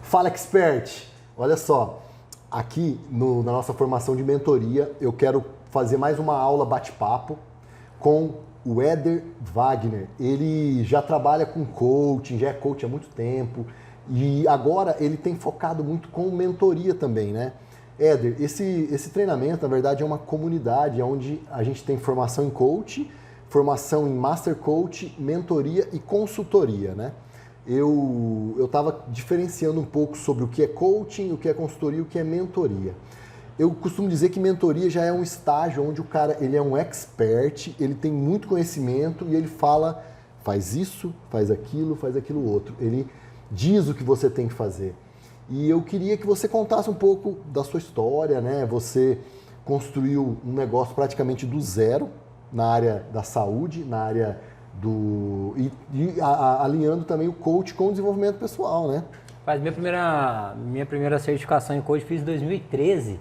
Fala, Expert! Olha só, aqui na nossa formação de mentoria, eu quero fazer mais uma aula bate-papo com o Éder Wagner. Ele já trabalha com coaching, já é coach há muito tempo e agora ele tem focado muito com mentoria também, né? Éder, esse treinamento, na verdade, é uma comunidade onde a gente tem formação em coach, formação em Master Coach, mentoria e consultoria, né? Eu estava diferenciando um pouco sobre o que é coaching, o que é consultoria e o que é mentoria. Eu costumo dizer que mentoria já é um estágio onde o cara ele é um expert, ele tem muito conhecimento e ele fala, faz isso, faz aquilo outro. Ele diz o que você tem que fazer. E eu queria que você contasse um pouco da sua história, né? Você construiu um negócio praticamente do zero na área da saúde, na área alinhando também o coach com o desenvolvimento pessoal, né? Minha primeira certificação em coach fiz em 2013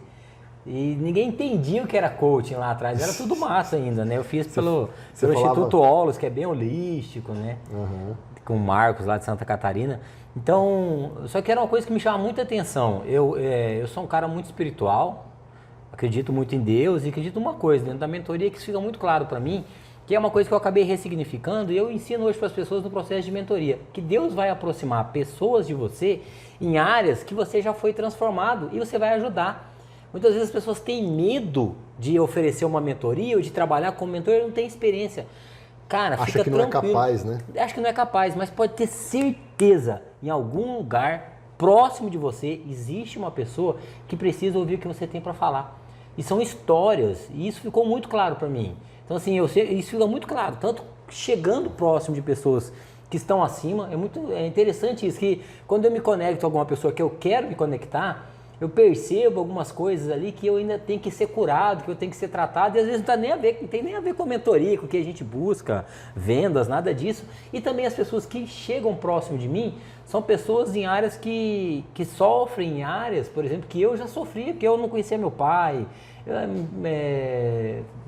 e ninguém entendia o que era coaching lá atrás, era tudo massa ainda, né? Eu fiz pelo Instituto Olos, que é bem holístico, né? Uhum. Com o Marcos lá de Santa Catarina. Então, só que era uma coisa que me chamava muita atenção. Eu sou um cara muito espiritual, acredito muito em Deus e acredito uma coisa, dentro da mentoria que isso fica muito claro para mim, que é uma coisa que eu acabei ressignificando e eu ensino hoje para as pessoas no processo de mentoria, que Deus vai aproximar pessoas de você em áreas que você já foi transformado e você vai ajudar. Muitas vezes as pessoas têm medo de oferecer uma mentoria ou de trabalhar como mentor e não tem experiência. Cara, acha que não é capaz, né? Acho que não é capaz, mas pode ter certeza, em algum lugar próximo de você existe uma pessoa que precisa ouvir o que você tem para falar. E são histórias, e isso ficou muito claro para mim. Então, assim, isso fica muito claro, tanto chegando próximo de pessoas que estão acima, é interessante isso, que quando eu me conecto a alguma pessoa que eu quero me conectar, eu percebo algumas coisas ali que eu ainda tenho que ser curado, que eu tenho que ser tratado, e às vezes não tem nem a ver com a mentoria, com o que a gente busca, vendas, nada disso. E também as pessoas que chegam próximo de mim são pessoas em áreas que sofrem, em áreas, por exemplo, que eu já sofri, que eu não conhecia meu pai,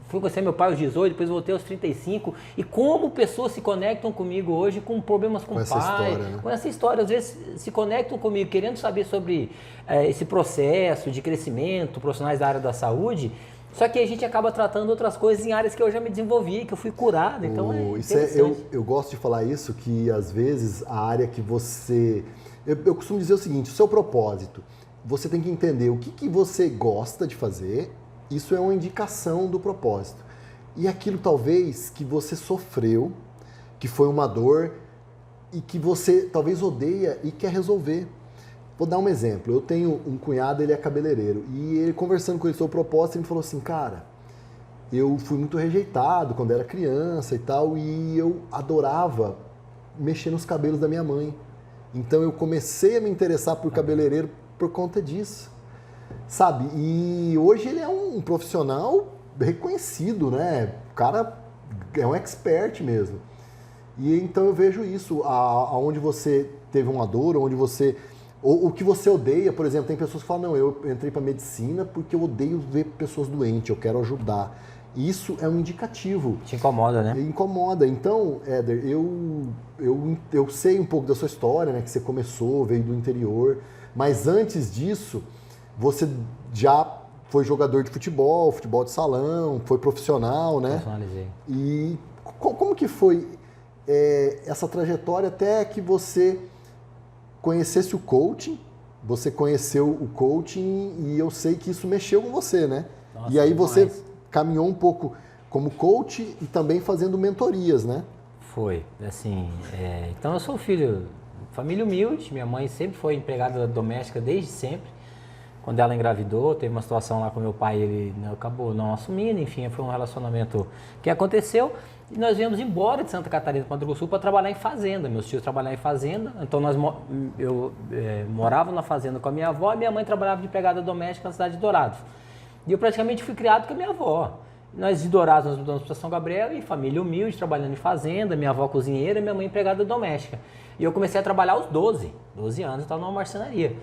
fui conhecer meu pai aos 18, depois voltei aos 35, e como pessoas se conectam comigo hoje com problemas com o pai, história, né? Com essa história, às vezes se conectam comigo querendo saber sobre esse processo de crescimento, profissionais da área da saúde, só que a gente acaba tratando outras coisas em áreas que eu já me desenvolvi, que eu fui curado, então eu gosto de falar isso, que às vezes a área que você... Eu costumo dizer o seguinte, o seu propósito, você tem que entender o que você gosta de fazer. Isso é uma indicação do propósito. E aquilo talvez que você sofreu, que foi uma dor e que você talvez odeia e quer resolver. Vou dar um exemplo. Eu tenho um cunhado, ele é cabeleireiro. E ele, conversando com ele sobre o propósito, ele falou assim, cara, eu fui muito rejeitado quando era criança e tal, e eu adorava mexer nos cabelos da minha mãe. Então eu comecei a me interessar por cabeleireiro por conta disso. Sabe? E hoje ele é um profissional reconhecido, né? O cara é um expert mesmo. E então eu vejo isso, aonde você teve uma dor, onde você... Ou o que você odeia, por exemplo, tem pessoas que falam, não, eu entrei para medicina porque eu odeio ver pessoas doentes, eu quero ajudar. Isso é um indicativo. Te incomoda, né? Incomoda. Então, Éder, eu sei um pouco da sua história, né? Que você começou, veio do interior, mas antes disso... Você já foi jogador de futebol de salão, foi profissional, né? Profissionalizei. E como que foi essa trajetória até que você conhecesse o coaching, você conheceu o coaching e eu sei que isso mexeu com você, né? Nossa, e aí demais. Você caminhou um pouco como coach e também fazendo mentorias, né? Foi, assim, então eu sou filho, família humilde, minha mãe sempre foi empregada doméstica desde sempre. Quando ela engravidou, teve uma situação lá com meu pai, ele acabou não assumindo, enfim, foi um relacionamento que aconteceu e nós viemos embora de Santa Catarina para Mato Grosso do Sul para trabalhar em fazenda. Meus tios trabalhavam em fazenda, então eu morava na fazenda com a minha avó e minha mãe trabalhava de empregada doméstica na cidade de Dourados. E eu praticamente fui criado com a minha avó. Nós de Dourados nós mudamos para São Gabriel e família humilde, trabalhando em fazenda, minha avó cozinheira e minha mãe empregada doméstica. E eu comecei a trabalhar aos 12 anos, eu estava numa marcenaria.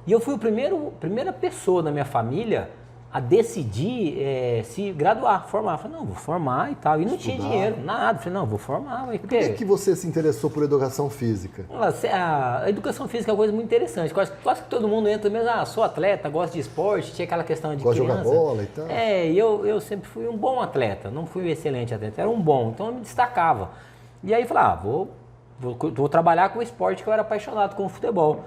E eu fui a primeira pessoa da minha família a decidir se graduar, formar. Eu falei, não, vou formar e tal. E não tinha dinheiro, nada. Eu falei, não, vou formar. Por que que você se interessou por educação física? A educação física é uma coisa muito interessante. Quase que todo mundo entra mesmo, sou atleta, gosto de esporte, tinha aquela questão de gosto criança. De jogar bola e tal. Eu sempre fui um bom atleta, não fui um excelente atleta, era um bom, então eu me destacava. E aí eu falei, vou trabalhar com o esporte que eu era apaixonado, com o futebol.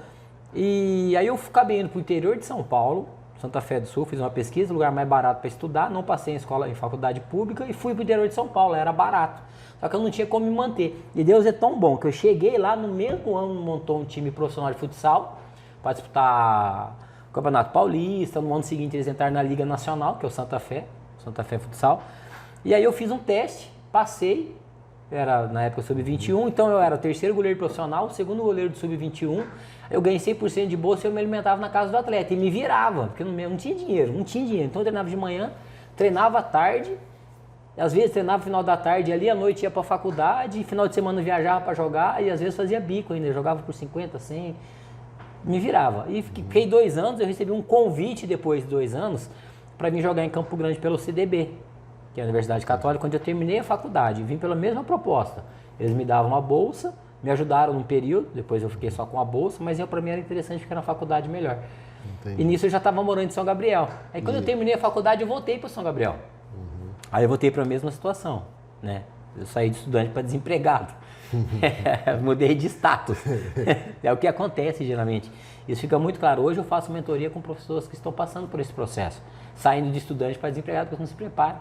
E aí eu acabei indo para o interior de São Paulo, Santa Fé do Sul, fiz uma pesquisa, lugar mais barato para estudar, não passei em faculdade pública e fui para o interior de São Paulo, era barato. Só que eu não tinha como me manter. E Deus é tão bom que eu cheguei lá, no mesmo ano montou um time profissional de futsal para disputar o Campeonato Paulista. No ano seguinte eles entraram na Liga Nacional, que é o Santa Fé Futsal. E aí eu fiz um teste, passei, era na época sub-21, então eu era o terceiro goleiro profissional, o segundo goleiro do sub-21. Eu ganhei 100% de bolsa e eu me alimentava na casa do atleta e me virava, porque eu não tinha dinheiro. Então eu treinava de manhã, treinava à tarde, às vezes treinava no final da tarde ali, à noite ia para a faculdade, final de semana viajava para jogar e às vezes fazia bico ainda, jogava por 50, 100, me virava. E fiquei 2 anos, eu recebi um convite depois de 2 anos para vir jogar em Campo Grande pelo CDB, que é a Universidade Católica, quando eu terminei a faculdade, vim pela mesma proposta. Eles me davam uma bolsa, me ajudaram num período, depois eu fiquei só com a bolsa, mas para mim era interessante porque era uma faculdade melhor. Entendi. E nisso eu já estava morando em São Gabriel. Aí quando eu terminei a faculdade, eu voltei para São Gabriel. Aí eu voltei para a mesma situação, né? Eu saí de estudante para desempregado. Mudei de status. É o que acontece geralmente. Isso fica muito claro. Hoje eu faço mentoria com pessoas que estão passando por esse processo, saindo de estudante para desempregado, porque não se preparam.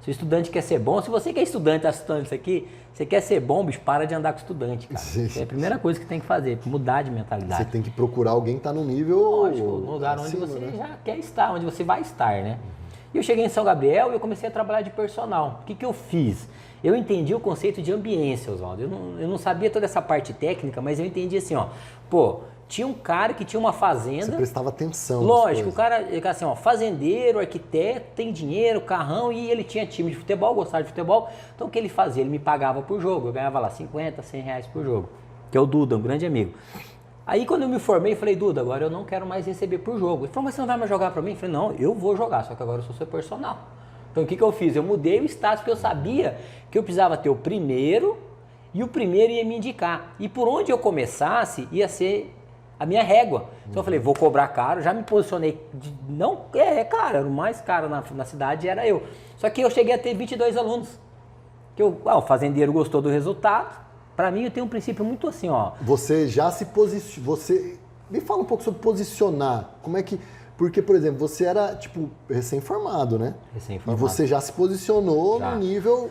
Se o estudante quer ser bom, se você que é estudante, está estudando isso aqui, você quer ser bom, bicho, para de andar com estudante, cara. É a primeira coisa que tem que fazer, mudar de mentalidade. Você tem que procurar alguém que está no nível... Lógico, no lugar onde você já quer estar, onde você vai estar, né? E eu cheguei em São Gabriel e eu comecei a trabalhar de personal. O que eu fiz? Eu entendi o conceito de ambiência, Oswaldo. Eu não sabia toda essa parte técnica, mas eu entendi assim, tinha um cara que tinha uma fazenda... Você prestava atenção. Lógico, o cara, assim, fazendeiro, arquiteto, tem dinheiro, carrão, e ele tinha time de futebol, gostava de futebol. Então o que ele fazia? Ele me pagava por jogo, eu ganhava lá 50, 100 reais por jogo. Que é o Duda, um grande amigo. Aí quando eu me formei, eu falei, Duda, agora eu não quero mais receber por jogo. Ele falou, mas você não vai mais jogar pra mim? Eu falei, não, eu vou jogar, só que agora eu sou seu personal. Então o que eu fiz? Eu mudei o status, porque eu sabia que eu precisava ter o primeiro, e o primeiro ia me indicar. E por onde eu começasse, ia ser a minha régua. Então eu falei, vou cobrar caro, já me posicionei, cara, era o mais caro na cidade, era eu. Só que eu cheguei a ter 22 alunos. O fazendeiro gostou do resultado. Para mim, eu tenho um princípio muito assim, Você já se posicionou, me fala um pouco sobre posicionar, como é que... Porque, por exemplo, você era, recém-formado, né? Recém-formado. E você já se posicionou no nível...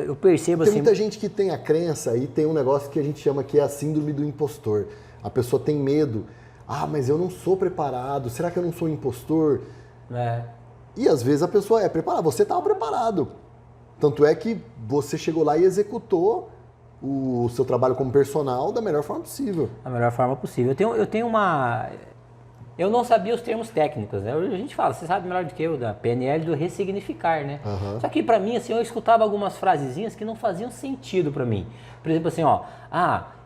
Eu percebo assim... Tem muita gente que tem a crença e tem um negócio que a gente chama que é a síndrome do impostor. A pessoa tem medo. Mas eu não sou preparado. Será que eu não sou um impostor? E às vezes a pessoa é preparada. Você estava preparado. Tanto é que você chegou lá e executou o seu trabalho como personal da melhor forma possível. Da melhor forma possível. Eu tenho uma... Eu não sabia os termos técnicos, né? A gente fala, você sabe melhor do que eu, da PNL, do ressignificar, né? Uhum. Só que pra mim, assim, eu escutava algumas frasezinhas que não faziam sentido pra mim. Por exemplo, assim,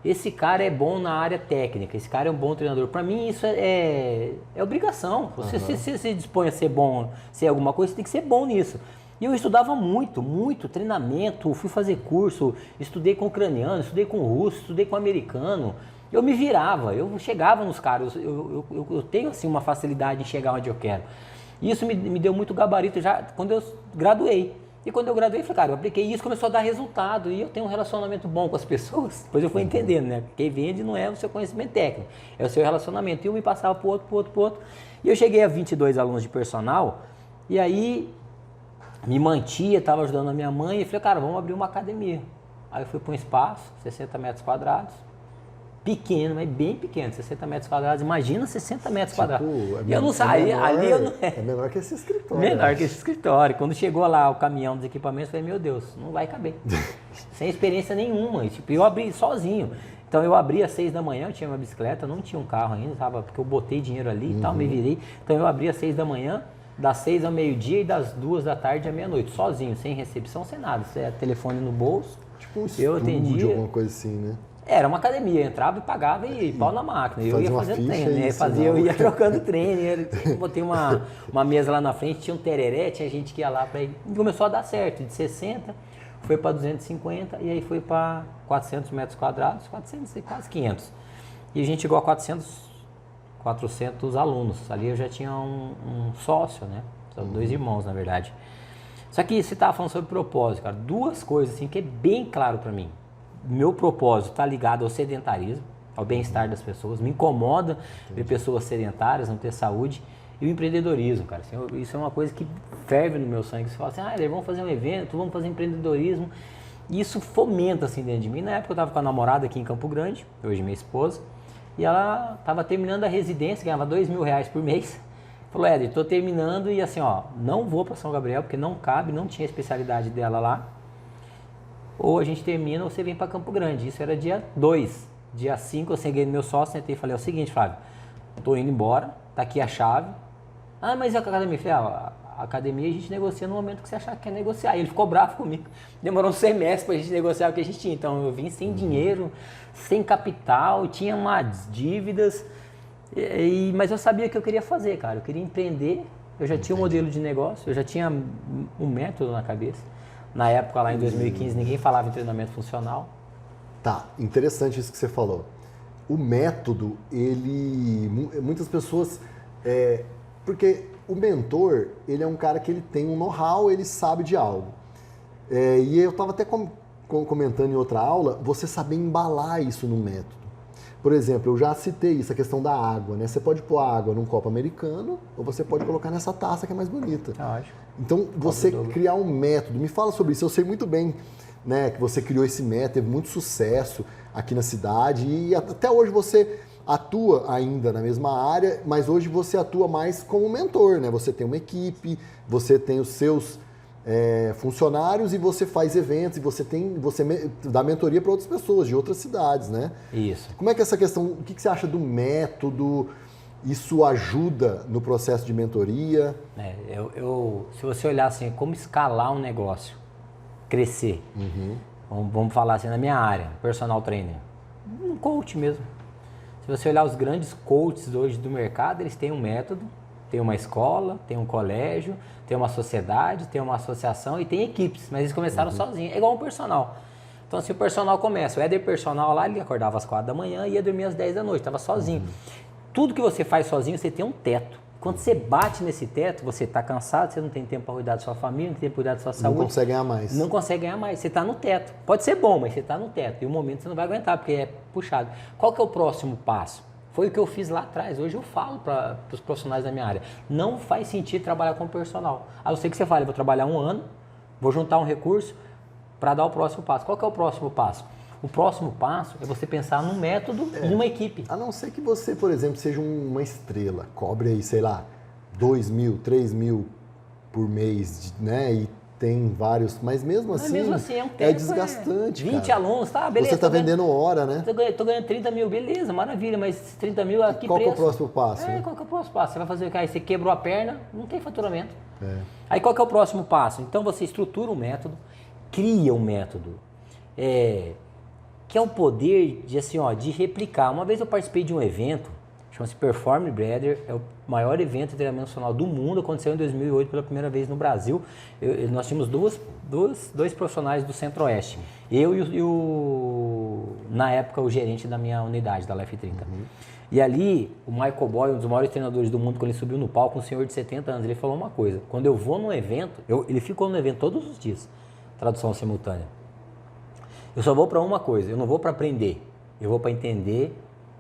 esse cara é bom na área técnica, esse cara é um bom treinador. Pra mim, isso é obrigação. Você se dispõe a ser bom, ser alguma coisa, você tem que ser bom nisso. E eu estudava muito treinamento, fui fazer curso, estudei com ucraniano, estudei com russo, estudei com americano. Eu me virava, eu chegava nos caras, eu tenho assim uma facilidade em chegar onde eu quero. E isso me deu muito gabarito já quando eu graduei. E quando eu graduei, falei, cara, eu apliquei isso, começou a dar resultado. E eu tenho um relacionamento bom com as pessoas. Depois eu fui entendendo, né? Quem vende não é o seu conhecimento técnico, é o seu relacionamento. E um me passava pro outro. E eu cheguei a 22 alunos de personal, e aí me mantia, estava ajudando a minha mãe, e falei, cara, vamos abrir uma academia. Aí eu fui para um espaço, 60 metros quadrados, pequeno, mas bem pequeno, 60 metros quadrados, imagina 60 metros quadrados. Eu não saí, ali eu não... É menor que esse escritório. Menor que esse escritório. Quando chegou lá o caminhão dos equipamentos, eu falei, meu Deus, não vai caber. Sem experiência nenhuma, eu abri sozinho. Então eu abri às 6 da manhã, eu tinha uma bicicleta, não tinha um carro ainda, sabe? Porque eu botei dinheiro ali e tal, me virei. Então eu abri às 6 da manhã, das 6 ao meio-dia e das 2 da tarde à meia-noite, sozinho, sem recepção, sem nada. Telefone no bolso. Tipo um estúdio, alguma coisa assim, né? Era uma academia, eu entrava e pagava e pau na máquina. Eu ia fazendo treino, né? Eu ia trocando treino. Botei uma mesa lá na frente, tinha um tereré, tinha gente que ia lá para ir. E começou a dar certo, de 60, foi para 250 e aí foi para 400 metros quadrados, 400 e quase 500. E a gente chegou a 400 alunos. Ali eu já tinha um sócio, né? São 2 irmãos, na verdade. Só que você estava falando sobre propósito, cara. 2 coisas assim que é bem claro para mim. Meu propósito está ligado ao sedentarismo, ao bem-estar das pessoas. Me incomoda ver pessoas sedentárias, não ter saúde. E o empreendedorismo, cara. Isso é uma coisa que ferve no meu sangue. Você fala assim, vamos fazer um evento, vamos fazer empreendedorismo. E isso fomenta assim dentro de mim. Na época eu estava com a namorada aqui em Campo Grande, hoje minha esposa. E ela estava terminando a residência, ganhava R$2.000 por mês. Falou, Éder, estou terminando e assim, não vou para São Gabriel porque não cabe, não tinha a especialidade dela lá. Ou a gente termina ou você vem para Campo Grande. Isso era dia 2. Dia 5 eu cheguei no meu sócio, sentei e falei, é o seguinte, Flávio, estou indo embora, tá aqui a chave. Mas e a academia? Eu falei, a academia a gente negocia no momento que você achar que quer negociar. E ele ficou bravo comigo. Demorou um semestre para a gente negociar o que a gente tinha. Então eu vim sem dinheiro, sem capital, tinha umas dívidas. Mas eu sabia o que eu queria fazer, cara. Eu queria empreender. Eu já tinha um modelo de negócio, eu já tinha um método na cabeça. Na época, lá em 2015, ninguém falava em treinamento funcional. Tá, interessante isso que você falou. O método, muitas pessoas... porque o mentor, ele é um cara que ele tem um know-how, ele sabe de algo. E eu estava até comentando em outra aula, você saber embalar isso num método. Por exemplo, eu já citei isso, a questão da água, né? Você pode pôr a água num copo americano ou você pode colocar nessa taça que é mais bonita. Então, você criar um método, me fala sobre isso, eu sei muito bem, né, que você criou esse método, teve muito sucesso aqui na cidade e até hoje você atua ainda na mesma área, mas hoje você atua mais como mentor, né? Você tem uma equipe, você tem os seus funcionários e você faz eventos e você dá mentoria para outras pessoas de outras cidades, né? Isso. Como é que essa questão, o que você acha do método? Isso ajuda no processo de mentoria? Se você olhar assim, como escalar um negócio, crescer, vamos falar assim na minha área, personal trainer, um coach mesmo. Se você olhar os grandes coaches hoje do mercado, eles têm um método, tem uma escola, tem um colégio, tem uma sociedade, tem uma associação e tem equipes, mas eles começaram sozinhos, é igual um personal. Então assim, o personal começa, o Éder personal lá, ele acordava às 4 da manhã e ia dormir às 10 da noite, estava sozinho. Tudo que você faz sozinho, você tem um teto. Quando você bate nesse teto, você está cansado, você não tem tempo para cuidar da sua família, não tem tempo para cuidar da sua saúde. Não consegue ganhar mais. Não consegue ganhar mais, você está no teto. Pode ser bom, mas você está no teto. E um momento você não vai aguentar, porque é puxado. Qual que é o próximo passo? Foi o que eu fiz lá atrás. Hoje eu falo para os profissionais da minha área. Não faz sentido trabalhar com personal. A não ser que você fale, vou trabalhar 1 ano, vou juntar um recurso para dar o próximo passo. Qual que é o próximo passo? O próximo passo é você pensar num método e numa equipe. A não ser que você, por exemplo, seja uma estrela, cobre aí, sei lá, 2.000, 3.000 por mês, né? E tem vários, mas mesmo assim, é um tempo, é desgastante, 20 cara. alunos, tá? Beleza. Você está vendendo hora, né? Tô ganhando 30 mil, beleza, maravilha, mas 30 mil aqui qual que é o próximo passo? Qual que é o próximo passo? Você vai fazer o que? Aí você quebrou a perna, não tem faturamento. Aí qual que é o próximo passo? Então você estrutura um método, cria um método, que é o poder de, assim, de replicar. Uma vez eu participei de um evento, chama-se Perform Breeder, é o maior evento de treinamento funcional do mundo, aconteceu em 2008 pela primeira vez no Brasil. Nós tínhamos dois profissionais do Centro-Oeste, eu na época, o gerente da minha unidade, da Life 30. E ali, o Michael Boyle, um dos maiores treinadores do mundo, quando ele subiu no palco, um senhor de 70 anos, ele falou uma coisa: quando eu vou num evento, ele ficou no evento todos os dias, tradução simultânea. Eu só vou para uma coisa, eu não vou para aprender, eu vou para entender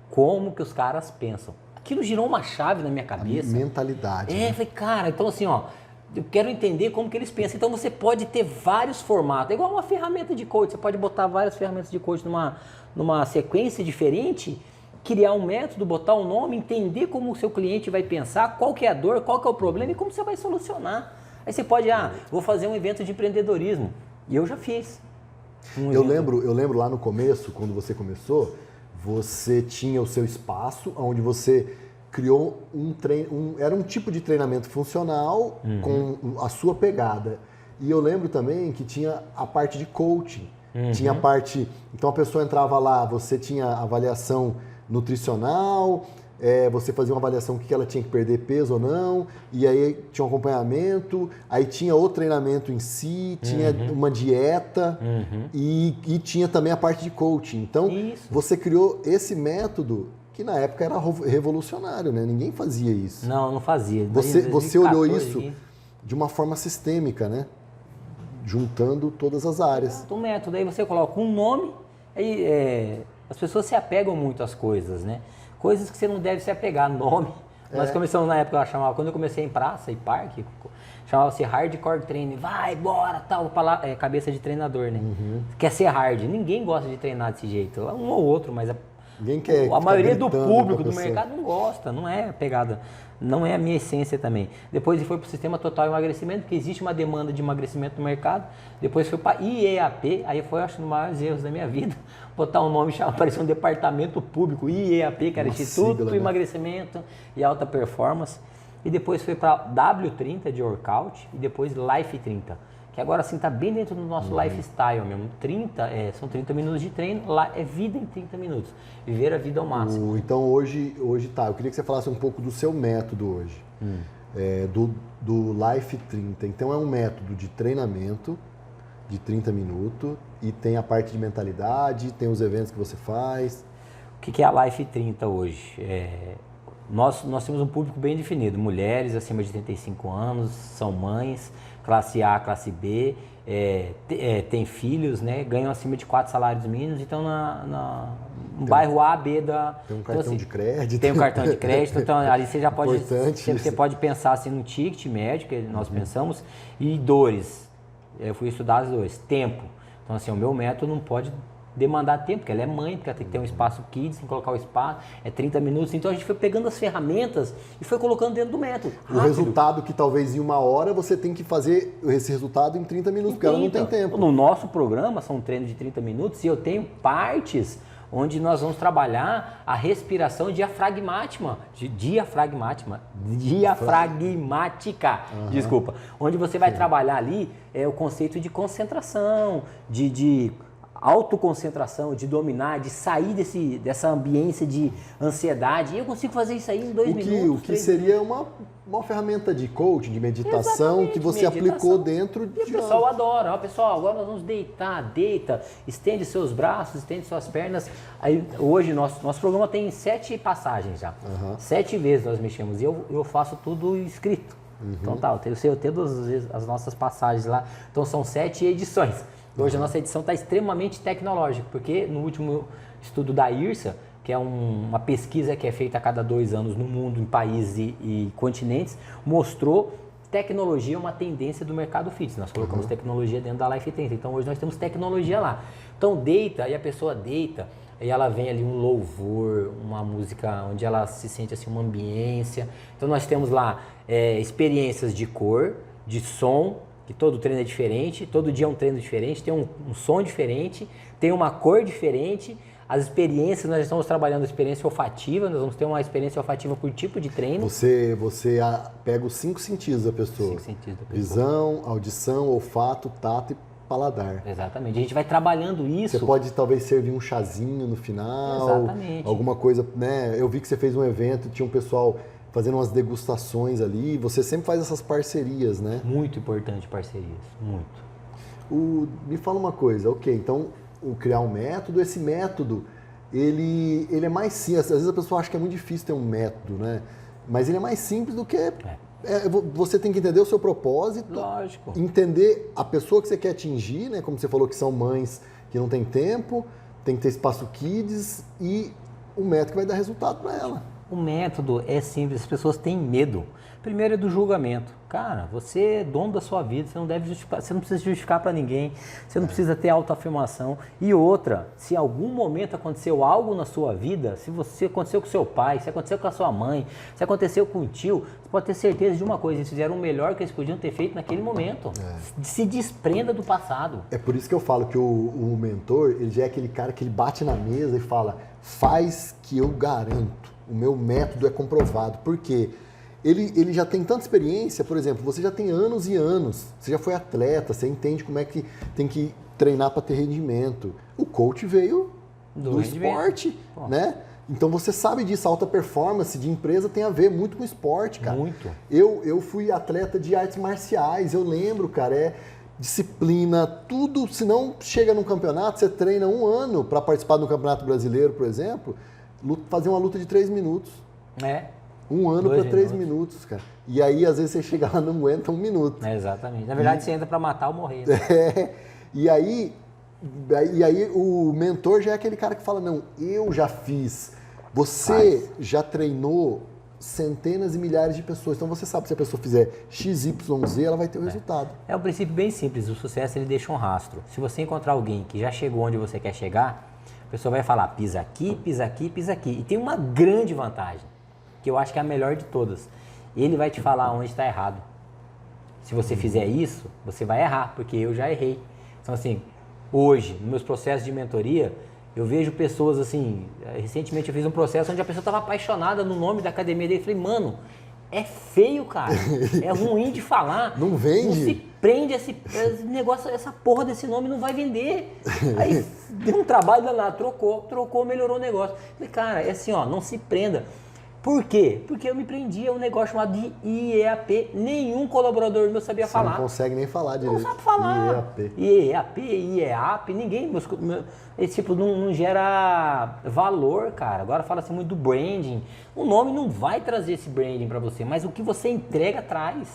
como que os caras pensam. Aquilo girou uma chave na minha cabeça. A mentalidade. Eu falei, cara, então assim, eu quero entender como que eles pensam. Então você pode ter vários formatos, é igual uma ferramenta de coach, você pode botar várias ferramentas de coach numa sequência diferente, criar um método, botar um nome, entender como o seu cliente vai pensar, qual que é a dor, qual que é o problema e como você vai solucionar. Aí você pode, vou fazer um evento de empreendedorismo. E eu já fiz. Eu lembro lá no começo, quando você começou, você tinha o seu espaço onde você criou era um tipo de treinamento funcional com a sua pegada. E eu lembro também que tinha a parte de coaching. Tinha parte... Então a pessoa entrava lá, você tinha avaliação nutricional, você fazia uma avaliação o que ela tinha que perder peso ou não, e aí tinha um acompanhamento, aí tinha o treinamento em si, tinha uma dieta e tinha também a parte de coaching. Então você criou esse método que na época era revolucionário, né? Ninguém fazia isso. Não fazia. Você olhou isso de uma forma sistêmica, né? Juntando todas as áreas. O método, aí você coloca um nome, aí as pessoas se apegam muito às coisas, né? Coisas que você não deve se apegar, nome. Nós começamos na época, quando eu comecei em praça e parque, chamava-se hardcore training, vai, bora, tal, cabeça de treinador, né? Quer ser hard, ninguém gosta de treinar desse jeito, um ou outro, mas a maioria do público do mercado não gosta, não é pegada, não é a minha essência também. Depois foi para o sistema total emagrecimento, porque existe uma demanda de emagrecimento no mercado. Depois foi para IEAP, aí foi, acho, um dos maiores erros da minha vida, botar um nome, parecia um departamento público, IEAP, que era Instituto do Emagrecimento e Alta Performance. E depois foi para W30 de workout e depois Life 30. Que agora sim está bem dentro do nosso lifestyle mesmo. 30, são 30 minutos de treino, lá é vida em 30 minutos. Viver a vida ao máximo. Então hoje tá, eu queria que você falasse um pouco do seu método hoje. Do Life 30. Então é um método de treinamento de 30 minutos e tem a parte de mentalidade, tem os eventos que você faz. O que é a Life 30 hoje? Nós temos um público bem definido, mulheres acima de 35 anos, são mães, classe A, classe B, tem filhos, né, ganham acima de 4 salários mínimos, então no bairro A, B da... Tem um cartão de crédito. Tem um cartão de crédito, então ali você já pode... Você pode pensar assim num ticket médio, que nós pensamos, e dores. Eu fui estudar as dores. Tempo. Então assim, o meu método não pode demandar tempo, porque ela é mãe, porque ela tem que ter um espaço kids, tem que colocar o espaço, 30 minutos. Então a gente foi pegando as ferramentas e foi colocando dentro do método. O resultado que talvez em 1 hora, você tem que fazer esse resultado em 30 minutos, porque ela não tem tempo. No nosso programa, são treinos de 30 minutos e eu tenho partes onde nós vamos trabalhar a respiração diafragmática, desculpa, onde você vai trabalhar ali o conceito de concentração, de autoconcentração, de dominar, de sair dessa ambiência de ansiedade. E eu consigo fazer isso aí em 2 minutos. O que seria uma ferramenta de coaching, de meditação, que você aplicou dentro de... E o pessoal adora. Pessoal, agora nós vamos deita, estende seus braços, estende suas pernas. Aí, hoje, nosso programa tem 7 passagens já. 7 vezes nós mexemos. E eu faço tudo escrito. Então tá, eu tenho todas as nossas passagens lá. Então são 7 edições. Hoje a nossa edição está extremamente tecnológica, porque no último estudo da IRSA, que é uma pesquisa que é feita a cada 2 anos no mundo, em países e continentes, mostrou tecnologia uma tendência do mercado fitness. Nós colocamos tecnologia dentro da Life 30, então hoje nós temos tecnologia lá. Então deita, aí a pessoa deita, aí ela vem ali um louvor, uma música onde ela se sente assim uma ambiência. Então nós temos lá experiências de cor, de som, que todo treino é diferente, todo dia é um treino diferente, tem um som diferente, tem uma cor diferente. As experiências, nós estamos trabalhando experiência olfativa, nós vamos ter uma experiência olfativa por tipo de treino. Você pega os 5 sentidos da pessoa. 5 sentidos da pessoa. Visão, audição, olfato, tato e paladar. Exatamente. A gente vai trabalhando isso. Você pode talvez servir um chazinho no final. Exatamente. Alguma coisa, né? Eu vi que você fez um evento, tinha um pessoal fazendo umas degustações ali. Você sempre faz essas parcerias, né? Muito importante parcerias, muito. Me fala uma coisa, então criar um método, esse método, ele é mais simples. Às vezes a pessoa acha que é muito difícil ter um método, né? Mas ele é mais simples do que... você tem que entender o seu propósito. Lógico. Entender a pessoa que você quer atingir, né? Como você falou que são mães que não têm tempo, tem que ter espaço kids e o método que vai dar resultado para ela. O método é simples, as pessoas têm medo. Primeiro é do julgamento. Cara, você é dono da sua vida, você não deve justificar, você não precisa justificar para ninguém, você não precisa ter autoafirmação. E outra, se em algum momento aconteceu algo na sua vida, se aconteceu com seu pai, se aconteceu com a sua mãe, se aconteceu com o tio, você pode ter certeza de uma coisa, eles fizeram o melhor que eles podiam ter feito naquele momento. Se desprenda do passado. É por isso que eu falo que o mentor, ele já é aquele cara que ele bate na mesa e fala, faz que eu garanto, o meu método é comprovado. Por quê? Ele já tem tanta experiência, por exemplo, você já tem anos e anos, você já foi atleta, você entende como é que tem que treinar para ter rendimento. O coach veio do esporte, né? Então você sabe disso, a alta performance de empresa tem a ver muito com esporte, cara. Muito. Eu fui atleta de artes marciais, eu lembro, cara, disciplina, tudo. Se não chega num campeonato, você treina 1 ano para participar do Campeonato Brasileiro, por exemplo, fazer uma luta de 3 minutos. 1 ano para 3 minutos, cara. E aí, às vezes, você chega lá e não aguenta 1 minuto. Exatamente. Na verdade, você entra para matar ou morrer. Né? E aí o mentor já é aquele cara que fala, não, eu já fiz. Você já treinou centenas e milhares de pessoas. Então você sabe que se a pessoa fizer XYZ, ela vai ter o resultado. É um princípio bem simples. O sucesso ele deixa um rastro. Se você encontrar alguém que já chegou onde você quer chegar, a pessoa vai falar pisa aqui, pisa aqui, pisa aqui. E tem uma grande vantagem, que eu acho que é a melhor de todas. Ele vai te falar onde está errado. Se você fizer isso, você vai errar, porque eu já errei. Então assim, hoje, nos meus processos de mentoria, eu vejo pessoas assim, recentemente eu fiz um processo onde a pessoa estava apaixonada no nome da academia dele. Eu falei, mano, é feio, cara. É ruim de falar. Não vende? Não se prende esse negócio, essa porra desse nome não vai vender. Aí deu um trabalho danado, trocou, melhorou o negócio. Eu falei, cara, é assim, ó, não se prenda. Por quê? Porque eu me prendi a um negócio chamado de IEAP. Nenhum colaborador meu sabia falar. Não consegue nem falar direito. Não sabe falar. IEAP, IEAP, ninguém. Esse tipo não gera valor, cara. Agora fala-se muito do branding. O nome não vai trazer esse branding para você, mas o que você entrega traz.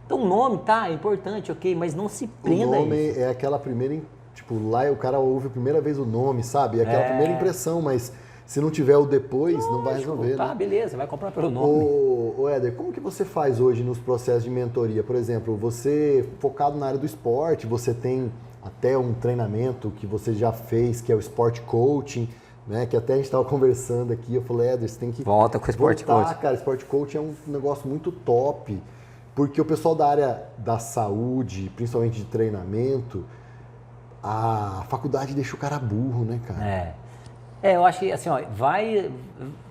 Então o nome, tá, é importante, ok, mas não se prenda a isso. O nome é aquela primeira, tipo, lá o cara ouve a primeira vez o nome, sabe? É aquela primeira impressão, mas... Se não tiver o depois, não vai resolver, tá, né? Beleza, vai comprar pelo nome. Ô Éder, como que você faz hoje nos processos de mentoria? Por exemplo, você focado na área do esporte, você tem até um treinamento que você já fez, que é o Sport Coaching, né? Que até a gente estava conversando aqui, eu falei, Éder, você tem que volta com o Sport Coaching. Cara, Sport Coaching é um negócio muito top, porque o pessoal da área da saúde, principalmente de treinamento, a faculdade deixa o cara burro, né, cara? Eu acho que, assim, ó,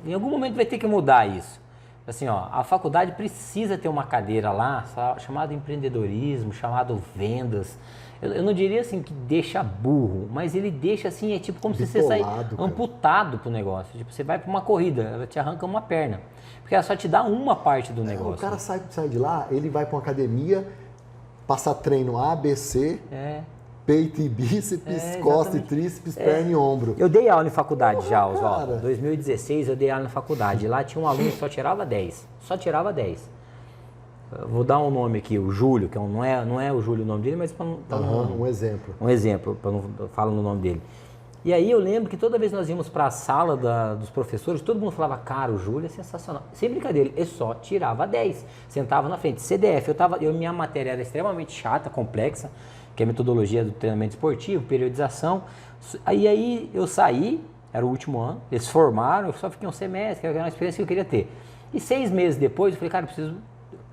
em algum momento vai ter que mudar isso. Assim, ó, a faculdade precisa ter uma cadeira lá, chamada empreendedorismo, chamado vendas. Eu não diria, assim, que deixa burro, mas ele deixa, assim, é tipo como se você sair amputado pro negócio. Tipo, você vai pra uma corrida, ela te arranca uma perna, porque ela só te dá uma parte do negócio. O cara sai de lá, ele vai pra uma academia, passar treino A, B, C... Peito e bíceps, costa e tríceps, perna e ombro. Eu dei aula em faculdade já, Oswaldo. Em 2016 eu dei aula na faculdade. Lá tinha um aluno que só tirava 10. Só tirava 10. Eu vou dar um nome aqui, o Júlio, que não é o Júlio o nome dele, mas um exemplo. Um exemplo, para não falar no nome dele. E aí eu lembro que toda vez que nós íamos para a sala dos professores, todo mundo falava, cara, o Júlio é sensacional. Sem brincadeira, ele só tirava 10. Sentava na frente. CDF, minha matéria era extremamente chata, complexa, que é a metodologia do treinamento esportivo, periodização. Aí eu saí, era o último ano, eles formaram, eu só fiquei um semestre, que era uma experiência que eu queria ter. E 6 meses depois, eu falei, cara,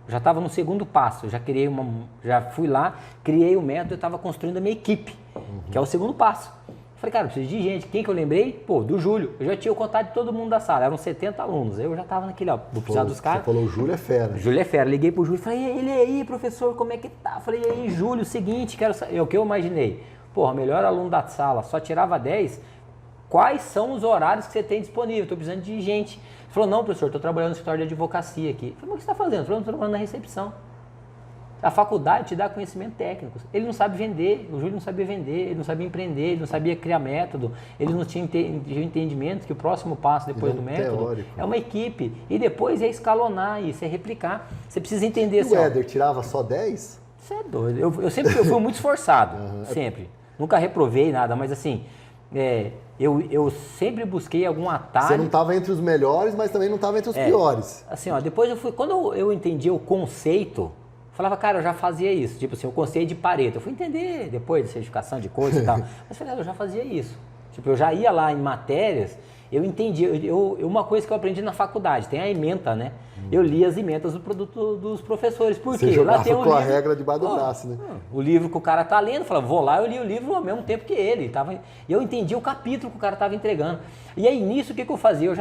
já estava no segundo passo, já fui lá, criei o método, eu estava construindo a minha equipe, que é o segundo passo. Eu falei, cara, eu preciso de gente. Quem que eu lembrei? Pô, do Júlio. Eu já tinha o contato de todo mundo da sala, eram 70 alunos. Eu já estava naquele, vou precisar dos caras. Você falou, o Júlio é fera. O Júlio é fera. Liguei pro Júlio, falei, ele aí, professor, como é que tá? Falei, e aí, Júlio, seguinte, o que eu imaginei? Porra, melhor aluno da sala, só tirava 10. Quais são os horários que você tem disponível? Estou precisando de gente. Ele falou, não, professor, estou trabalhando no escritório de advocacia aqui. Eu falei, mas o que você está fazendo? Eu falei, estou trabalhando na recepção. A faculdade te dá conhecimento técnico. Ele não sabe vender, o Júlio não sabia vender, ele não sabia empreender, ele não sabia criar método, ele não tinha entendimento que o próximo passo depois do método teórico. É uma equipe. E depois é escalonar isso, é replicar. Você precisa entender assim. O Éder tirava só 10? Você é doido. Eu fui muito esforçado, sempre. Nunca reprovei nada, mas assim, eu sempre busquei algum atalho. Você não estava entre os melhores, mas também não estava entre os piores. Assim, depois quando eu entendi o conceito, falava, cara, eu já fazia isso. Tipo assim, o conceito de Pareto. Eu fui entender depois de certificação de coisa e tal. Mas falei, eu já fazia isso. Tipo, eu já ia lá em matérias, eu entendi. Uma coisa que eu aprendi na faculdade, tem a ementa, né? Eu li as ementas do produto dos professores. Por quê? Você jogava lá tem com a regra debaixo do braço, né? O livro que o cara tá lendo, falava, vou lá, eu li o livro ao mesmo tempo que ele. E eu entendi o capítulo que o cara estava entregando. E aí, nisso, o que eu fazia?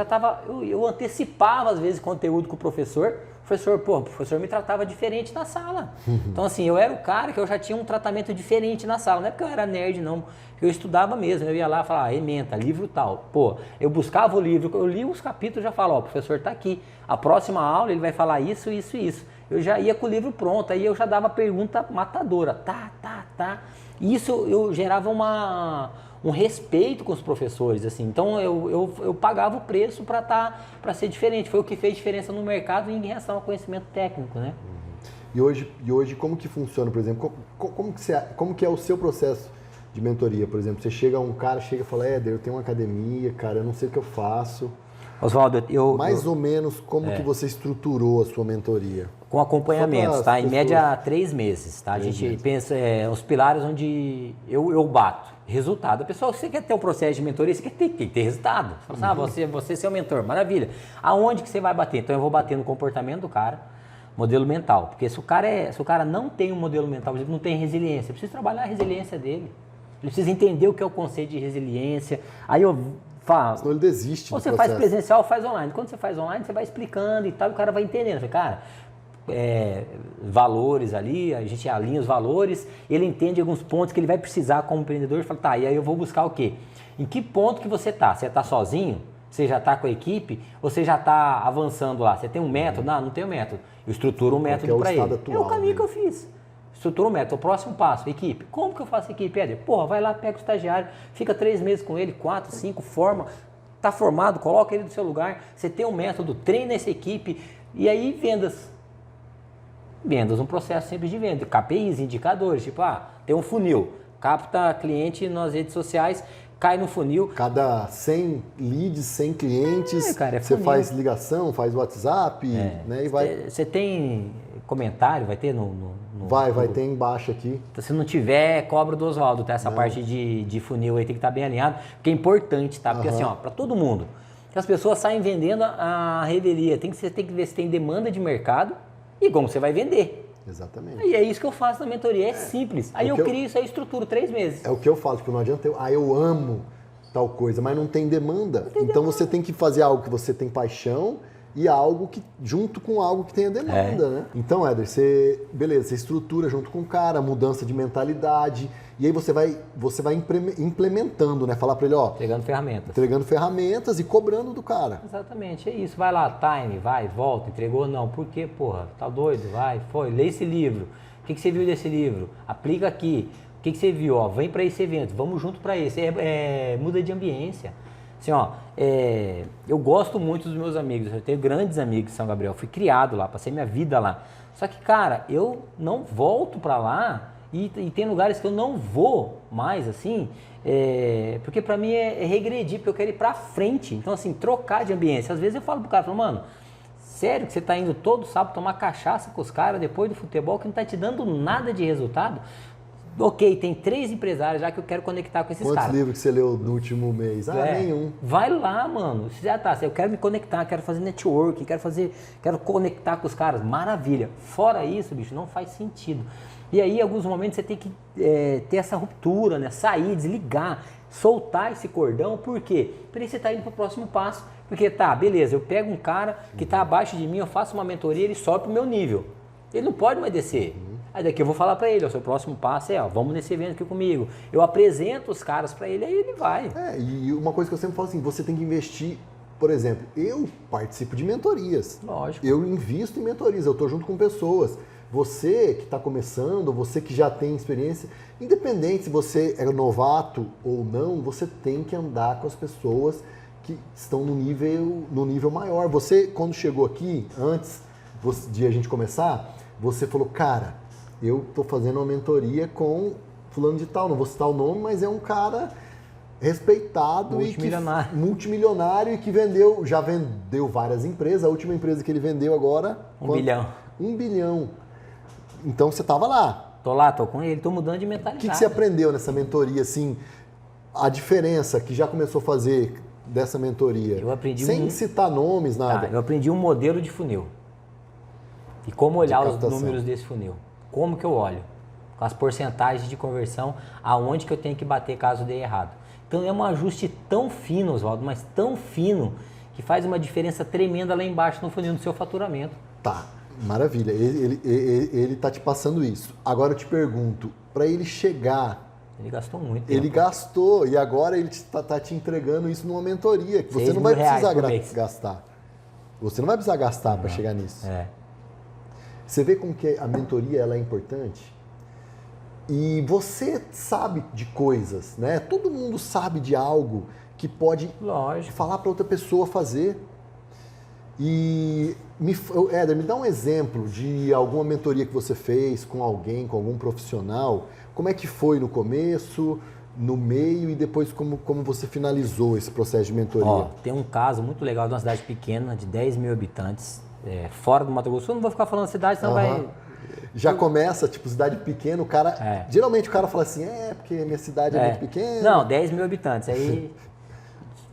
Eu antecipava, às vezes, conteúdo com o professor, o professor me tratava diferente na sala. Então, assim, eu era o cara que eu já tinha um tratamento diferente na sala. Não é porque eu era nerd, não. Eu estudava mesmo. Eu ia lá e falava, ementa, livro tal. Pô, eu buscava o livro, eu li os capítulos e já falava, ó, o professor tá aqui. A próxima aula ele vai falar isso, isso e isso. Eu já ia com o livro pronto, aí eu já dava pergunta matadora. Tá. Isso eu gerava um respeito com os professores, assim. Então eu pagava o preço para ser diferente. Foi o que fez diferença no mercado em relação ao conhecimento técnico, né? E hoje como que funciona, por exemplo? Como que é o seu processo de mentoria, por exemplo? Você chega e fala, Éder, eu tenho uma academia, cara, eu não sei o que eu faço. Oswaldo, mais ou menos como que você estruturou a sua mentoria? Com acompanhamento, tá? Em média 3 meses, tá? A gente pensa os pilares onde eu bato. Resultado. A pessoa, você quer ter um processo de mentoria, você tem que ter resultado. Você fala assim, você é seu mentor, maravilha. Aonde que você vai bater? Então eu vou bater no comportamento do cara, modelo mental. Porque se o cara não tem um modelo mental, por exemplo, não tem resiliência, eu preciso trabalhar a resiliência dele. Ele precisa entender o que é o conceito de resiliência. Aí eu falo. Senão ele desiste. Ou você faz presencial, faz online. Quando você faz online, você vai explicando e tal, e o cara vai entendendo. Você, cara, valores ali, a gente alinha os valores, ele entende alguns pontos que ele vai precisar como empreendedor e fala, tá, e aí eu vou buscar o quê? Em que ponto que você tá? Você tá sozinho? Você já tá com a equipe? Ou você já tá avançando lá? Você tem um método? Não tem um método. Eu estruturo um método para ele. É o caminho que eu fiz. Estrutura um método. O próximo passo, equipe. Como que eu faço equipe, Éder? Porra, vai lá, pega o estagiário, fica 3 meses com ele, 4, 5, forma, tá formado, coloca ele no seu lugar, você tem um método, treina essa equipe, e aí vendas. Vendas, um processo simples de venda, KPIs, indicadores, tipo, tem um funil, capta cliente nas redes sociais, cai no funil. Cada 100 leads, 100 clientes, cara, você faz ligação, faz WhatsApp, né, e vai... Você tem comentário, vai ter no Vai ter embaixo aqui. Então, se não tiver, cobra do Oswaldo, tá? Essa parte de funil aí tem que estar bem alinhado, porque é importante, tá? Porque assim, para todo mundo, que as pessoas saem vendendo a revelia, você tem que ver se tem demanda de mercado e como você vai vender. Exatamente. E é isso que eu faço na mentoria, é simples. Aí eu crio isso aí, estruturo 3 meses. É o que eu falo, tipo, não adianta eu amo tal coisa, mas não tem demanda. Então você tem que fazer algo que você tem paixão e algo que, junto com algo que tenha demanda, né? Então, Éder, você estrutura junto com o cara, mudança de mentalidade, e aí você vai implementando, né? Falar para ele, entregando ferramentas e cobrando do cara. Exatamente, é isso. Vai lá, time, vai, volta, entregou não. Por quê, porra? Tá doido? Vai, foi, lê esse livro. O que você viu desse livro? Aplica aqui. O que você viu? Vem para esse evento, vamos junto para esse. Muda de ambiência. Assim, eu gosto muito dos meus amigos, eu tenho grandes amigos em São Gabriel, fui criado lá, passei minha vida lá. Só que, cara, eu não volto para lá e tem lugares que eu não vou mais, assim, porque para mim é regredir, porque eu quero ir para frente. Então, assim, trocar de ambiência. Às vezes eu falo pro cara, mano, sério que você tá indo todo sábado tomar cachaça com os caras depois do futebol que não tá te dando nada de resultado? Ok, tem 3 empresários já que eu quero conectar com esses caras. Quantos livros que você leu no último mês? Nenhum. Vai lá, mano. Eu quero me conectar, quero fazer network, quero conectar com os caras. Maravilha. Fora isso, bicho, não faz sentido. E aí, em alguns momentos, você tem que ter essa ruptura, né? Sair, desligar, soltar esse cordão. Por quê? Porque você tá indo pro próximo passo. Porque beleza, eu pego um cara que tá abaixo de mim, eu faço uma mentoria, ele sobe pro meu nível. Ele não pode mais descer. Aí daqui eu vou falar para ele, o seu próximo passo vamos nesse evento aqui comigo. Eu apresento os caras para ele, aí ele vai. E uma coisa que eu sempre falo assim, você tem que investir, por exemplo, eu participo de mentorias. Lógico. Eu invisto em mentorias, eu estou junto com pessoas. Você que está começando, você que já tem experiência, independente se você é novato ou não, você tem que andar com as pessoas que estão no nível maior. Você, quando chegou aqui, antes de a gente começar, você falou, cara, eu tô fazendo uma mentoria com fulano de tal, não vou citar o nome, mas é um cara respeitado multimilionário e que já vendeu várias empresas. A última empresa que ele vendeu agora... 1 bilhão. 1 bilhão. Então você tava lá. Tô lá, tô com ele, tô mudando de mentalidade. O que você aprendeu nessa mentoria, assim, a diferença que já começou a fazer dessa mentoria? Eu aprendi sem citar nomes, nada. Eu aprendi um modelo de funil. E como olhar os números desse funil. Como que eu olho? Com as porcentagens de conversão, aonde que eu tenho que bater caso dê errado. Então é um ajuste tão fino, Oswaldo, mas tão fino, que faz uma diferença tremenda lá embaixo no funil do seu faturamento. Tá, maravilha. Ele tá te passando isso. Agora eu te pergunto, para ele chegar... Ele gastou muito tempo. Ele gastou e agora ele tá te entregando isso numa mentoria, que você não vai precisar gastar. Você não vai precisar gastar para chegar nisso. Você vê como que a mentoria ela é importante? E você sabe de coisas, né? Todo mundo sabe de algo que pode falar para outra pessoa fazer. E, Éder, me dá um exemplo de alguma mentoria que você fez com alguém, com algum profissional. Como é que foi no começo, no meio e depois como você finalizou esse processo de mentoria? Tem um caso muito legal de uma cidade pequena, de 10 mil habitantes, fora do Mato Grosso. Eu não vou ficar falando cidade, senão vai... Já começa, tipo, cidade pequena, o cara... Geralmente o cara fala assim, porque minha cidade é muito pequena. Não, 10 mil habitantes. Aí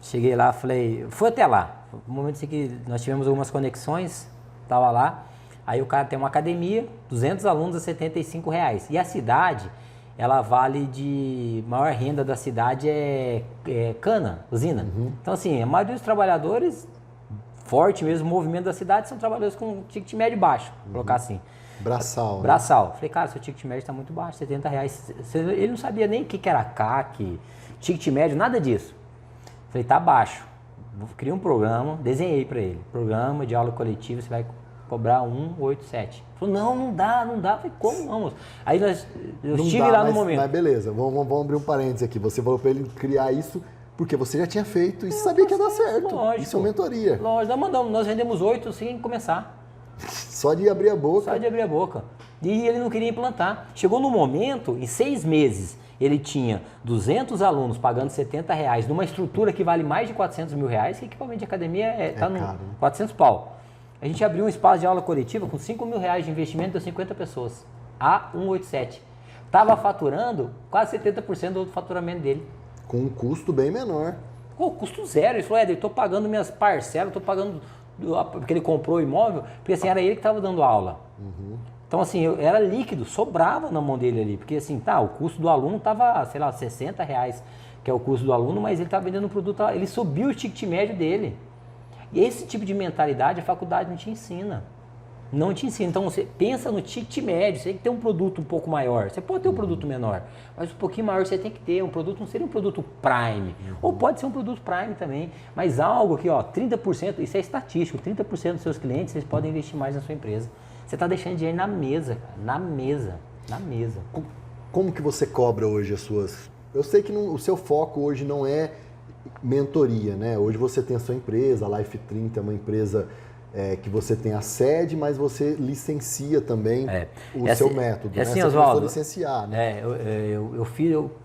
cheguei lá, falei... Fui até lá. No momento assim que nós tivemos algumas conexões, tava lá. Aí o cara tem uma academia, 200 alunos a R$75. E a cidade, ela vale de... Maior renda da cidade é cana, usina. Então assim, a maioria dos trabalhadores, forte mesmo, o movimento da cidade, são trabalhadores com ticket médio baixo, vou colocar assim. Braçal. Né? Braçal. Falei, cara, seu ticket médio está muito baixo, R$70. Ele não sabia nem o que era CAC, ticket médio, nada disso. Falei, tá baixo. Criei um programa, desenhei para ele. Programa de aula coletiva, você vai cobrar 187. Falei, não dá. Falei, como não, moço? Aí eu estive lá no momento. Mas beleza, vamos abrir um parênteses aqui. Você falou para ele criar isso porque você já tinha feito e sabia que ia dar certo. Lógico. Isso é mentoria. Lógico, nós vendemos 8 sem começar. Só de abrir a boca. Só de abrir a boca. E ele não queria implantar. Chegou no momento, em 6 meses, ele tinha 200 alunos pagando R$70 numa estrutura que vale mais de R$400 mil, que equipamento de academia está no caro, né? 400 pau. A gente abriu um espaço de aula coletiva com R$5 mil de investimento de 50 pessoas. A 187. Estava faturando quase 70% do faturamento dele. Com um custo bem menor. Custo zero. Ele falou, Éder, eu estou pagando minhas parcelas, estou pagando... porque ele comprou o imóvel, porque assim, era ele que estava dando aula. Então assim, era líquido, sobrava na mão dele ali, porque assim, o custo do aluno estava, sei lá, R$60, que é o custo do aluno, mas ele estava vendendo um produto, ele subiu o ticket médio dele. E esse tipo de mentalidade a faculdade não te ensina. Não te ensina. Então você pensa no ticket médio, você tem que ter um produto um pouco maior. Você pode ter um produto menor, mas um pouquinho maior você tem que ter. Um produto não seria um produto Prime, ou pode ser um produto Prime também, mas algo que, 30%, isso é estatístico, 30% dos seus clientes, eles podem investir mais na sua empresa. Você está deixando dinheiro na mesa, cara, na mesa. Como que você cobra hoje as suas... Eu sei que o seu foco hoje não é mentoria, né? Hoje você tem a sua empresa, a Life 30 é uma empresa... que você tem a sede, mas você licencia também o seu método. Assim, né? Você Oswaldo, começou a licenciar, né?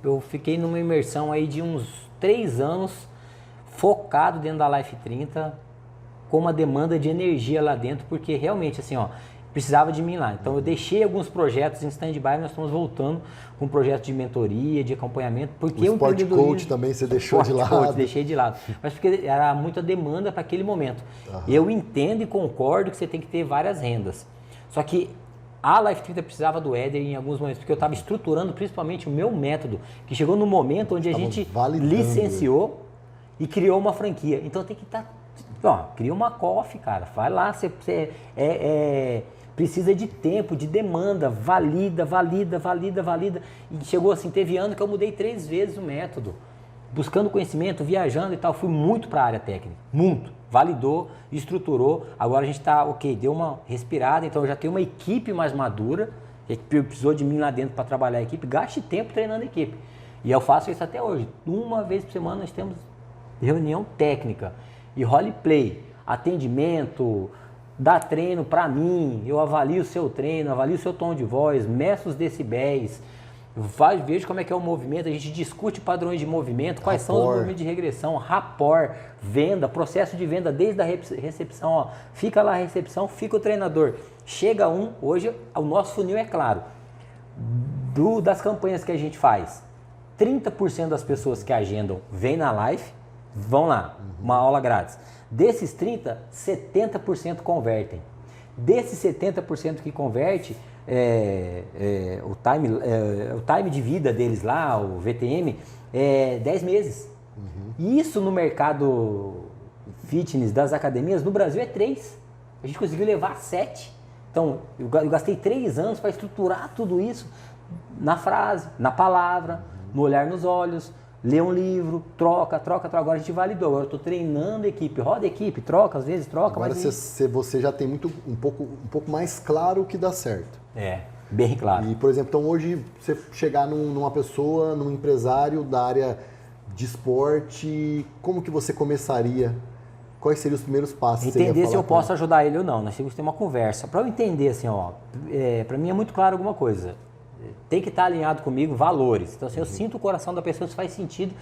Eu fiquei numa imersão aí de uns 3 anos focado dentro da Life 30 com uma demanda de energia lá dentro, porque realmente assim, precisava de mim lá. Então eu deixei alguns projetos em stand-by, nós estamos voltando com um projeto de mentoria, de acompanhamento, porque o Sport Coach também você deixou de lado. Coach, deixei de lado, mas porque era muita demanda para aquele momento. Eu entendo e concordo que você tem que ter várias rendas. Só que a Life 30 precisava do Éder em alguns momentos, porque eu estava estruturando principalmente o meu método, que chegou no momento onde a gente licenciou e criou uma franquia. Então tem que estar... cria uma COF, cara. Vai lá, você precisa de tempo, de demanda, valida. E chegou assim, teve ano que eu mudei 3 vezes o método. Buscando conhecimento, viajando e tal. Fui muito para a área técnica, muito. Validou, estruturou. Agora a gente está, deu uma respirada. Então eu já tenho uma equipe mais madura. Que precisou de mim lá dentro para trabalhar a equipe. Gaste tempo treinando a equipe. E eu faço isso até hoje. Uma vez por semana nós temos reunião técnica. E roleplay, atendimento, dá treino para mim, eu avalio o seu treino, avalio o seu tom de voz, meço os decibéis, vejo como é que é o movimento, a gente discute padrões de movimento, quais são os movimentos de regressão, rapport, venda, processo de venda desde a recepção, fica lá a recepção, fica o treinador. Chega hoje o nosso funil é claro, das campanhas que a gente faz, 30% das pessoas que agendam vêm na live, vão lá, uma aula grátis. Desses 30%, 70% convertem. Desses 70% que converte, o time de vida deles lá, o VTM, é 10 meses. E isso no mercado fitness das academias no Brasil é 3. A gente conseguiu levar 7. Então, eu gastei 3 anos para estruturar tudo isso na frase, na palavra, no olhar nos olhos, ler um livro, troca. Agora a gente validou. Agora eu estou treinando a equipe, roda a equipe, troca, às vezes troca. Agora você já tem um pouco mais claro o que dá certo. Bem claro. E, por exemplo, então hoje você chegar numa pessoa, num empresário da área de esporte, como que você começaria? Quais seriam os primeiros passos? Entender se eu posso ajudar ele ou não. Nós temos que ter uma conversa. Para eu entender, assim, para mim é muito claro alguma coisa. Tem que estar alinhado comigo valores. Então, assim, eu sinto o coração da pessoa, se faz sentido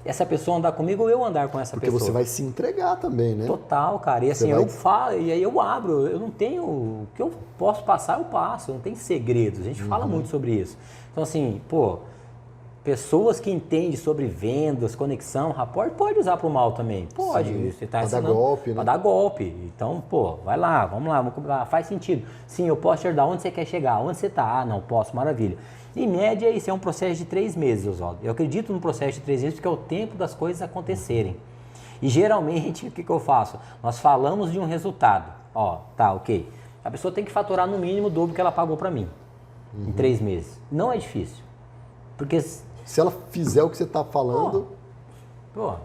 essa pessoa andar comigo ou eu andar com essa pessoa. Porque você vai se entregar também, né? Total, cara. E assim, eu falo, e aí eu abro. Eu não tenho... O que eu posso passar, eu passo. Não tem segredos. A gente fala muito sobre isso. Então, assim, pessoas que entendem sobre vendas, conexão, rapport, pode usar para o mal também. Pode. Sim, você tá para dar golpe, né? Para dar golpe. Então, vai lá, vamos lá, faz sentido. Sim, eu posso te ajudar. Onde você quer chegar? Onde você está? Ah, não, posso, maravilha. Em média, isso é um processo de 3 meses, Oswaldo. Eu acredito no processo de 3 meses porque é o tempo das coisas acontecerem. E geralmente, o que eu faço? Nós falamos de um resultado. Tá, ok. A pessoa tem que faturar no mínimo o dobro que ela pagou para mim. Em 3 meses. Não é difícil. Porque... Se ela fizer o que você está falando...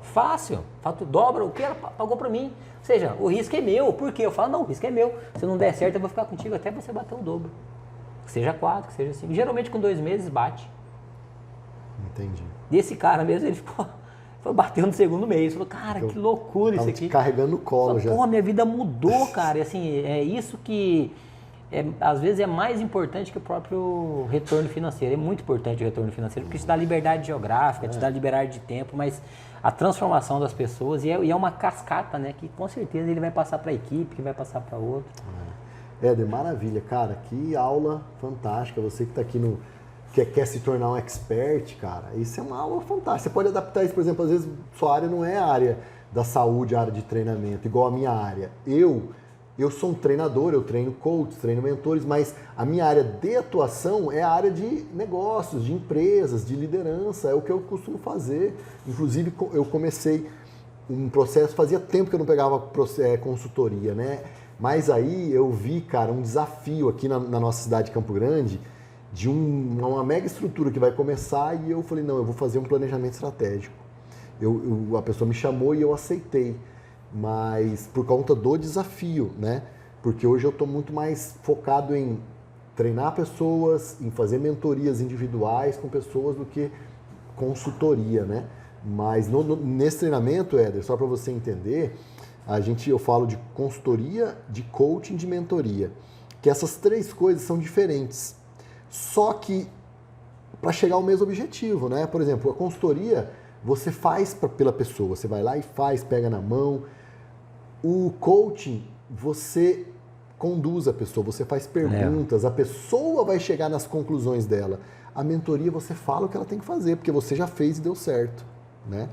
Fácil. Dobra o que ela pagou para mim. Ou seja, o risco é meu. Por quê? Eu falo, não, o risco é meu. Se não der certo, eu vou ficar contigo até você bater o dobro. Que seja 4, que seja 5. Geralmente com 2 meses bate. Entendi. E esse cara mesmo, ele foi batendo no segundo mês. Falou, cara, que loucura isso aqui. Carregando no colo já. Minha vida mudou, cara. E assim, é isso que... às vezes é mais importante que o próprio retorno financeiro. É muito importante o retorno financeiro, porque te dá liberdade geográfica, te dá liberdade de tempo, mas a transformação das pessoas, e é uma cascata, né? Que com certeza ele vai passar para a equipe, que vai passar para outro. Éder, maravilha, cara. Que aula fantástica. Você que está aqui quer se tornar um expert, cara, isso é uma aula fantástica. Você pode adaptar isso, por exemplo, às vezes sua área não é a área da saúde, a área de treinamento, igual a minha área. Eu sou um treinador, eu treino coaches, treino mentores, mas a minha área de atuação é a área de negócios, de empresas, de liderança, é o que eu costumo fazer. Inclusive, eu comecei um processo, fazia tempo que eu não pegava consultoria, né? Mas aí eu vi, cara, um desafio aqui na nossa cidade de Campo Grande, de uma mega estrutura que vai começar, e eu falei, não, eu vou fazer um planejamento estratégico. A pessoa me chamou e eu aceitei. Mas por conta do desafio, né? Porque hoje eu estou muito mais focado em treinar pessoas, em fazer mentorias individuais com pessoas do que consultoria, né? Mas nesse treinamento, Éder, só para você entender, eu falo de consultoria, de coaching, de mentoria, que essas 3 coisas são diferentes, só que para chegar ao mesmo objetivo, né? Por exemplo, a consultoria você faz pela pessoa, você vai lá e faz, pega na mão. O coaching, você conduz a pessoa, você faz perguntas, a pessoa vai chegar nas conclusões dela. A mentoria, você fala o que ela tem que fazer, porque você já fez e deu certo, né?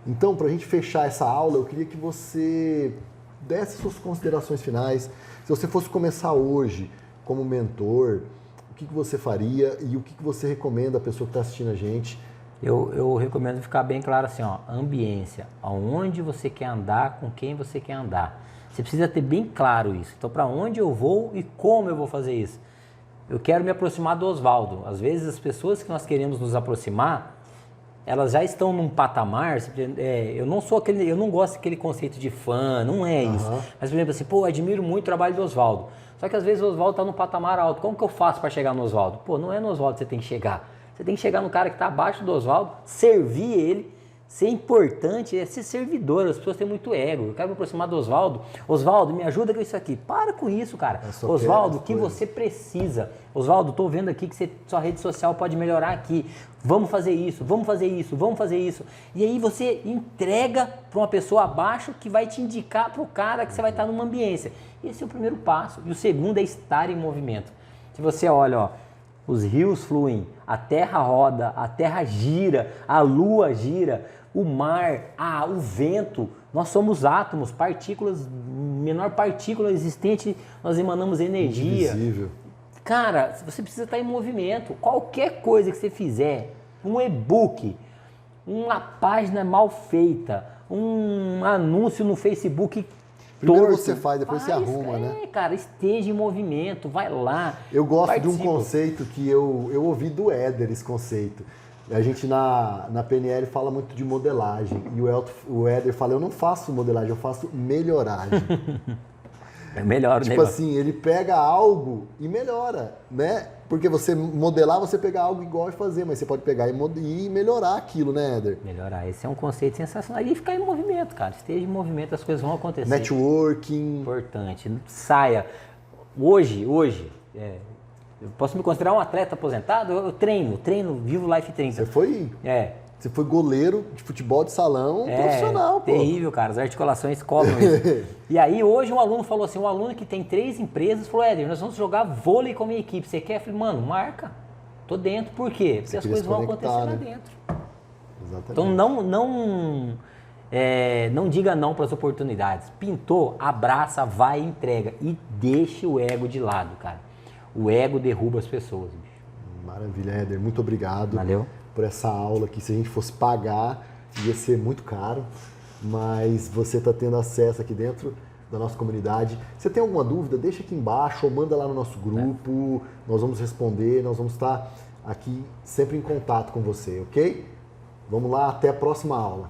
Então, para a gente fechar essa aula, eu queria que você desse suas considerações finais. Se você fosse começar hoje como mentor, o que você faria e o que você recomenda à pessoa que está assistindo a gente? Eu recomendo ficar bem claro assim, ambiência, aonde você quer andar, com quem você quer andar. Você precisa ter bem claro isso. Então, para onde eu vou e como eu vou fazer isso? Eu quero me aproximar do Oswaldo. Às vezes, as pessoas que nós queremos nos aproximar, elas já estão num patamar, eu não gosto daquele conceito de fã, não é isso. Mas, por exemplo, assim, admiro muito o trabalho do Oswaldo. Só que às vezes o Oswaldo está num patamar alto. Como que eu faço para chegar no Oswaldo? Não é no Oswaldo que você tem que chegar. Você tem que chegar no cara que está abaixo do Oswaldo, servir ele, ser importante, ser servidor. As pessoas têm muito ego. Eu quero me aproximar do Oswaldo. Oswaldo, me ajuda com isso aqui. Para com isso, cara. Oswaldo, o que você precisa? Oswaldo, estou vendo aqui que sua rede social pode melhorar aqui. Vamos fazer isso, vamos fazer isso, vamos fazer isso. E aí você entrega para uma pessoa abaixo que vai te indicar para o cara que você vai estar numa ambiência. Esse é o primeiro passo. E o segundo é estar em movimento. Se você olha, os rios fluem, a terra roda, a terra gira, a lua gira, o mar, o vento. Nós somos átomos, partículas, menor partícula existente, nós emanamos energia. Invisível. Cara, você precisa estar em movimento. Qualquer coisa que você fizer, um e-book, uma página mal feita, um anúncio no Facebook. Primeiro torto. você faz, depois você arruma, né? Cara, esteja em movimento, vai lá. Eu gosto participa. de um conceito que eu ouvi do Éder, esse conceito. A gente na PNL fala muito de modelagem. E o Éder fala, eu não faço modelagem, eu faço melhoragem. É melhor, tipo assim, ele pega algo e melhora, né? Porque você modelar, você pegar algo igual e fazer, mas você pode pegar e melhorar aquilo, né, Éder? Melhorar, esse é um conceito sensacional. E ficar em movimento, cara. Esteja em movimento, as coisas vão acontecer. Networking. Importante. Saia. Hoje, eu posso me considerar um atleta aposentado? Eu treino, vivo Life 30. Você foi goleiro de futebol de salão profissional, pô. Terrível, cara. As articulações cobram isso. E aí, hoje, um aluno falou assim, um aluno que tem 3 empresas, falou, Éder, nós vamos jogar vôlei com a minha equipe. Você quer? Eu falei, mano, marca. Tô dentro. Por quê? Porque as coisas vão acontecer lá dentro. Exatamente. Então, não diga não para as oportunidades. Pintou, abraça, vai e entrega. E deixe o ego de lado, cara. O ego derruba as pessoas, bicho. Maravilha, Éder. Muito obrigado. Valeu. Por essa aula que se a gente fosse pagar ia ser muito caro, mas você está tendo acesso aqui dentro da nossa comunidade. Você tem alguma dúvida? Deixa aqui embaixo ou manda lá no nosso grupo, nós vamos responder, nós vamos estar aqui sempre em contato com você, ok? Vamos lá, até a próxima aula.